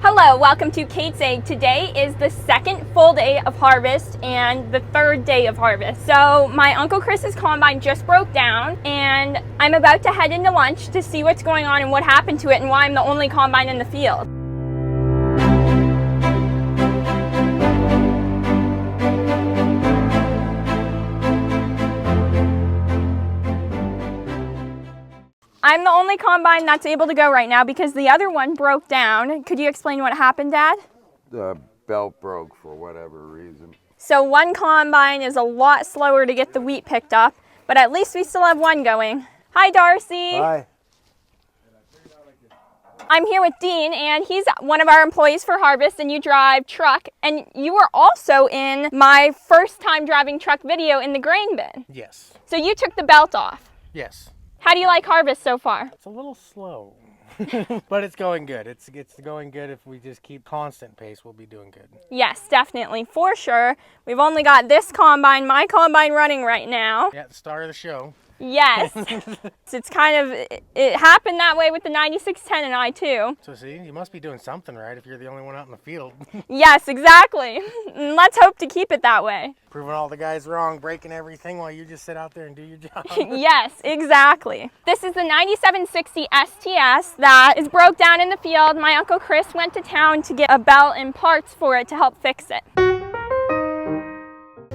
Hello, welcome to Kate's Egg. Today is the second full day of harvest and the third day of harvest. So my Uncle Chris's combine just broke down and I'm about to head into lunch to see what's going on and what happened to it and why I'm the only combine in the field. I'm the only combine that's able to go right now because the other one broke down. Could you explain what happened, Dad? The belt broke for whatever reason. So one combine is a lot slower to get the wheat picked up, but at least we still have one going. Hi, Darcy. Hi. I'm here with Dean, and he's one of our employees for harvest, and you drive truck, and you were also in my first time driving truck video in the grain bin. Yes. So you took the belt off. Yes. How do you like harvest so far? It's a little slow, but it's going good. It's going good. If we just keep constant pace, we'll be doing good. Yes, definitely, for sure. We've only got this combine, my combine, running right now. Yeah, the star of the show. Yes. It's kind of, it happened that way with the 9610 and I too. So see, you must be doing something right if you're the only one out in the field. Yes, exactly. And let's hope to keep it that way. Proving all the guys wrong, breaking everything while you just sit out there and do your job. Yes, exactly. This is the 9760 STS that is broke down in the field. My Uncle Chris went to town to get a belt and parts for it to help fix it.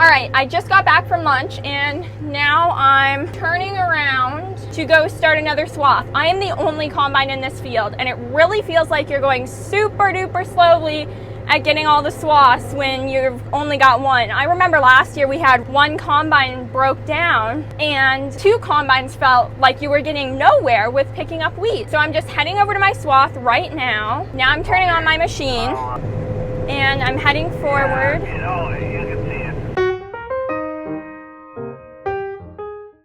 All right, I just got back from lunch and now I'm turning around to go start another swath. I am the only combine in this field and it really feels like you're going super duper slowly at getting all the swaths when you've only got one. I remember last year we had one combine broke down and two combines felt like you were getting nowhere with picking up wheat. So I'm just heading over to my swath right now. Now I'm turning on my machine and I'm heading forward.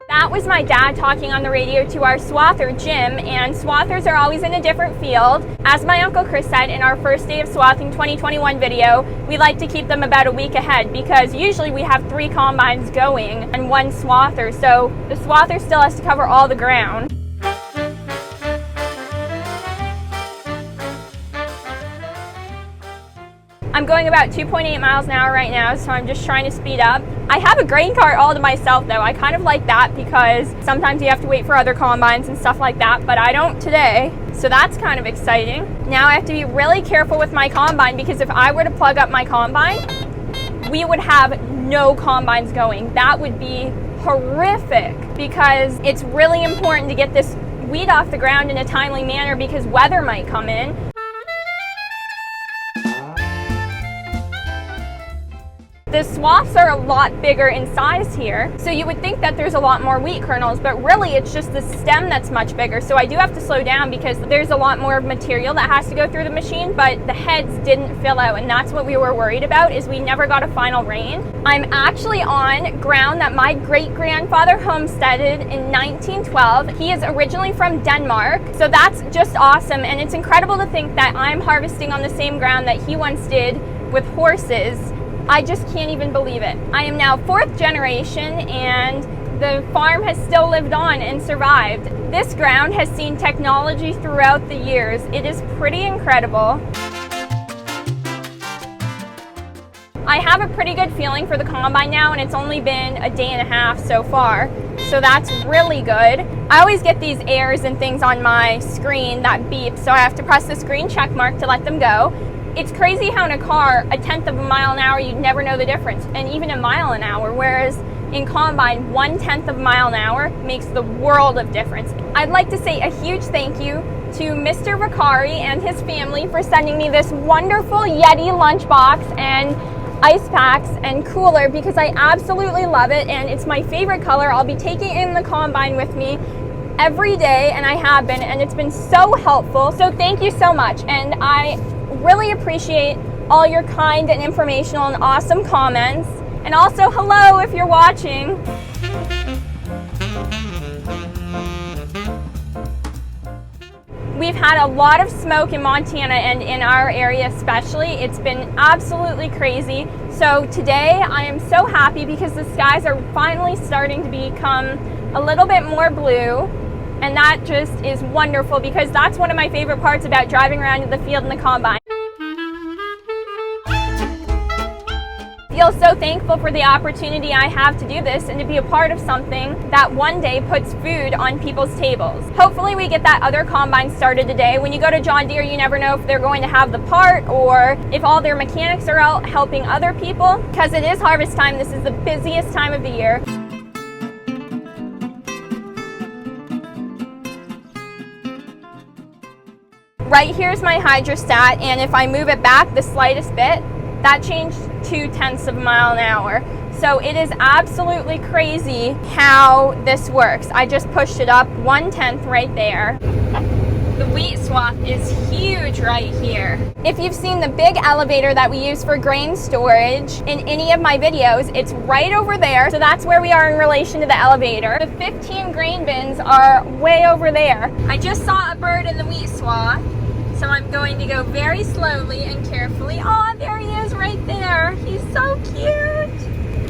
That was my dad talking on the radio to our swather, Jim, and swathers are always in a different field. As my Uncle Chris said in our first day of swathing 2021 video, we like to keep them about a week ahead because usually we have 3 combines going and 1 swather, so the swather still has to cover all the ground. I'm going about 2.8 miles an hour right now, so I'm just trying to speed up. I have a grain cart all to myself though. I kind of like that because sometimes you have to wait for other combines and stuff like that, but I don't today. So that's kind of exciting. Now I have to be really careful with my combine because if I were to plug up my combine, we would have no combines going. That would be horrific because it's really important to get this wheat off the ground in a timely manner because weather might come in. The swaths are a lot bigger in size here, so you would think that there's a lot more wheat kernels, but really it's just the stem that's much bigger. So I do have to slow down because there's a lot more material that has to go through the machine, but the heads didn't fill out, and that's what we were worried about, is we never got a final rain. I'm actually on ground that my great-grandfather homesteaded in 1912. He is originally from Denmark, so that's just awesome, and it's incredible to think that I'm harvesting on the same ground that he once did with horses. I just can't even believe it. I am now 4th generation and the farm has still lived on and survived. This ground has seen technology throughout the years. It is pretty incredible. I have a pretty good feeling for the combine now and it's only been a day and a half so far. So that's really good. I always get these errors and things on my screen that beep, so I have to press this green check mark to let them go. It's crazy how in a car, a 1/10 of a mile an hour, you'd never know the difference, and even a mile an hour, whereas in combine, 1/10 of a mile an hour makes the world of difference. I'd like to say a huge thank you to Mr. Ricari and his family for sending me this wonderful Yeti lunchbox and ice packs and cooler because I absolutely love it and it's my favorite color. I'll be taking it in the combine with me every day, and I have been, and it's been so helpful. So thank you so much, and I really appreciate all your kind and informational and awesome comments. And also hello if you're watching. We've had a lot of smoke in Montana and in our area especially. It's been absolutely crazy. So today I am so happy because the skies are finally starting to become a little bit more blue. And that just is wonderful because that's one of my favorite parts about driving around in the field in the combine. feel so thankful for the opportunity I have to do this and to be a part of something that one day puts food on people's tables. Hopefully we get that other combine started today. When you go to John Deere, you never know if they're going to have the part or if all their mechanics are out helping other people. Because it is harvest time, this is the busiest time of the year. Right here is my hydrostat, and if I move it back the slightest bit, that changed 0.2 of a mile an hour. So it is absolutely crazy how this works. I just pushed it up 1/10 right there. The wheat swath is huge right here. If you've seen the big elevator that we use for grain storage in any of my videos, it's right over there. So that's where we are in relation to the elevator. The 15 grain bins are way over there. I just saw a bird in the wheat swath, so I'm going to go very slowly and carefully. Oh, there he is right there. He's so cute.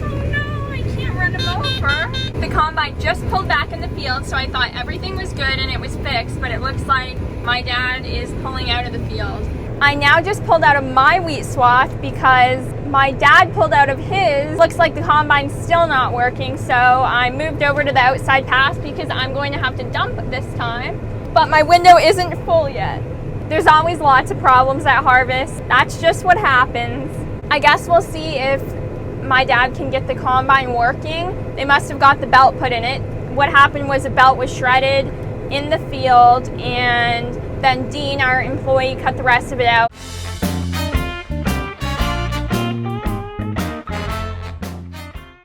Oh no, I can't run him over. The combine just pulled back in the field, so I thought everything was good and it was fixed, but it looks like my dad is pulling out of the field. I now just pulled out of my wheat swath because my dad pulled out of his. Looks like the combine's still not working, so I moved over to the outside pass because I'm going to have to dump this time. But my window isn't full yet. There's always lots of problems at harvest. That's just what happens. I guess we'll see if my dad can get the combine working. They must have got the belt put in it. What happened was the belt was shredded in the field, and then Dean, our employee, cut the rest of it out.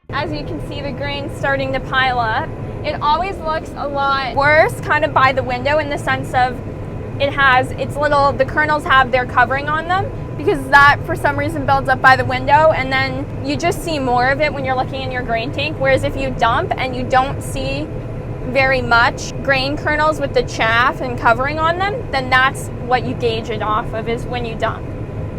As you can see, the grain's starting to pile up. It always looks a lot worse kind of by the window in the sense of the kernels have their covering on them, because that for some reason builds up by the window, and then you just see more of it when you're looking in your grain tank. Whereas if you dump and you don't see very much grain kernels with the chaff and covering on them, then that's what you gauge it off of, is when you dump.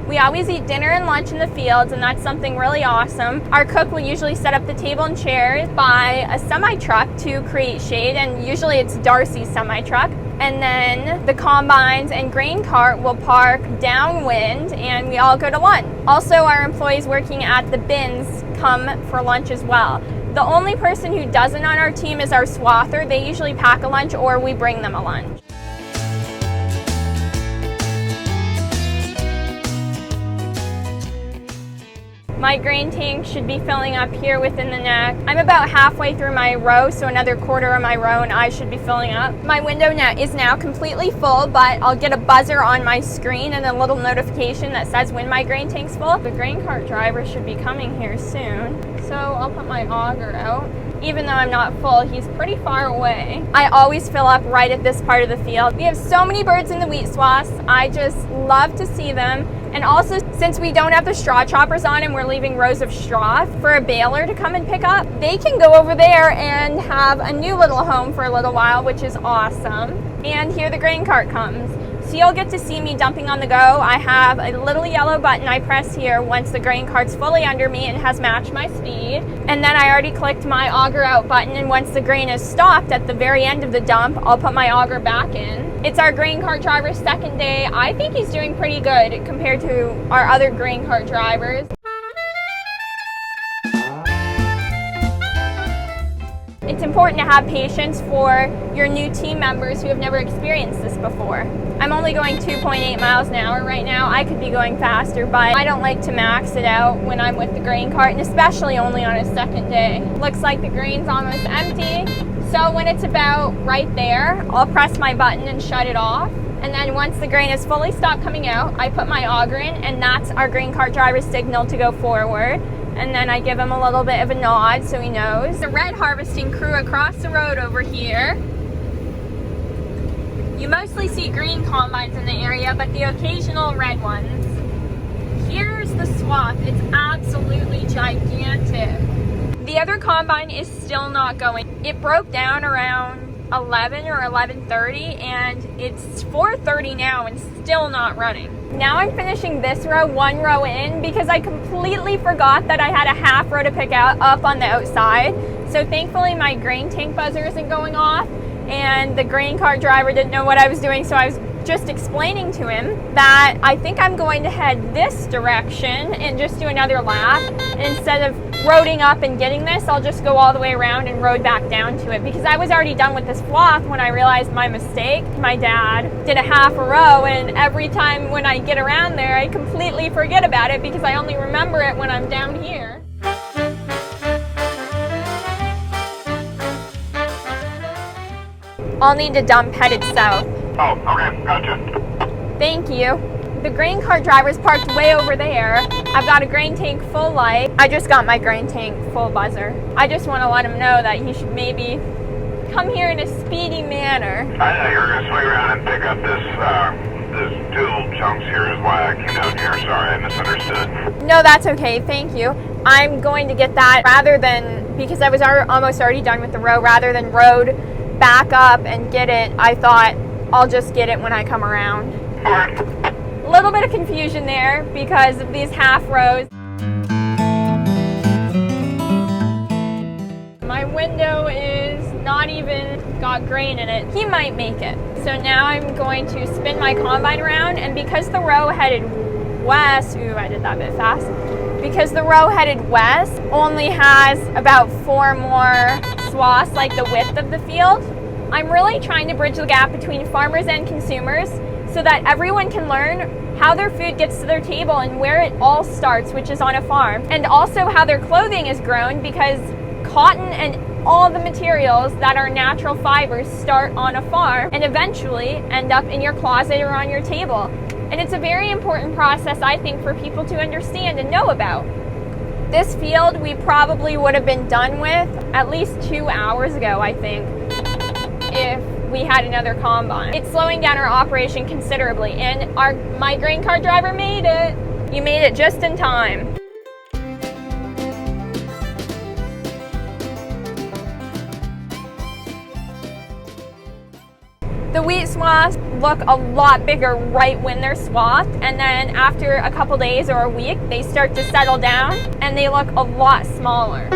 We always eat dinner and lunch in the fields, and that's something really awesome. Our cook will usually set up the table and chairs by a semi-truck to create shade, and usually it's Darcy's semi-truck. And then the combines and grain cart will park downwind, and we all go to lunch. Also, our employees working at the bins come for lunch as well. The only person who doesn't on our team is our swather. They usually pack a lunch or we bring them a lunch. My grain tank should be filling up here within the next. I'm about halfway through my row, so another quarter of my row and I should be filling up. My window is now completely full, but I'll get a buzzer on my screen and a little notification that says when my grain tank's full. The grain cart driver should be coming here soon, so I'll put my auger out. Even though I'm not full, he's pretty far away. I always fill up right at this part of the field. We have so many birds in the wheat swaths. I just love to see them. And also, since we don't have the straw choppers on and we're leaving rows of straw for a baler to come and pick up, they can go over there and have a new little home for a little while, which is awesome. And here the grain cart comes. So you'll get to see me dumping on the go. I have a little yellow button I press here once the grain cart's fully under me and has matched my speed. And then I already clicked my auger out button, and once the grain is stopped at the very end of the dump, I'll put my auger back in. It's our grain cart driver's second day. I think he's doing pretty good compared to our other grain cart drivers. It's important to have patience for your new team members who have never experienced this before. I'm only going 2.8 miles an hour right now. I could be going faster, but I don't like to max it out when I'm with the grain cart, and especially only on a second day. Looks like the grain's almost empty. So when it's about right there, I'll press my button and shut it off. And then once the grain is fully stopped coming out, I put my auger in, and that's our grain cart driver's signal to go forward. And then I give him a little bit of a nod so he knows. The red harvesting crew across the road over here. You mostly see green combines in the area, but the occasional red ones. Here's the swath. It's absolutely gigantic. The other combine is still not going. It broke down around 11 or 11:30, and it's 4:30 now and still not running. Now I'm finishing this row, one row in, because I completely forgot that I had a half row to pick out up on the outside. So thankfully my grain tank buzzer isn't going off, and the grain cart driver didn't know what I was doing, so I was just explaining to him that I think I'm going to head this direction and just do another lap. And instead of roading up and getting this, I'll just go all the way around and road back down to it, because I was already done with this swath when I realized my mistake. My dad did a half a row, and every time when I get around there, I completely forget about it because I only remember it when I'm down here. I'll need to dump headed south. Oh, okay, gotcha. Thank you. The grain cart driver's parked way over there. I've got a grain tank full light. I just got my grain tank full buzzer. I just want to let him know that he should maybe come here in a speedy manner. I know you were going to swing around and pick up this two little chunks here is why I came down here. Sorry, I misunderstood. No, that's okay. Thank you. I'm going to get that rather than, because I was almost already done with the row, rather than road back up and get it, I thought I'll just get it when I come around. A little bit of confusion there because of these half rows. My window is not even got grain in it. He might make it. So now I'm going to spin my combine around, and because the row headed west, ooh, I did that a bit fast. Because the row headed west only has about 4 more swaths, like the width of the field, I'm really trying to bridge the gap between farmers and consumers so that everyone can learn how their food gets to their table and where it all starts, which is on a farm, and also how their clothing is grown, because cotton and all the materials that are natural fibers start on a farm and eventually end up in your closet or on your table. And it's a very important process, I think, for people to understand and know about. This field we probably would have been done with at least 2 hours ago, I think, if we had another combine. It's slowing down our operation considerably, and my grain cart driver made it. You made it just in time. The wheat swaths look a lot bigger right when they're swathed, and then after a couple days or a week, they start to settle down and they look a lot smaller.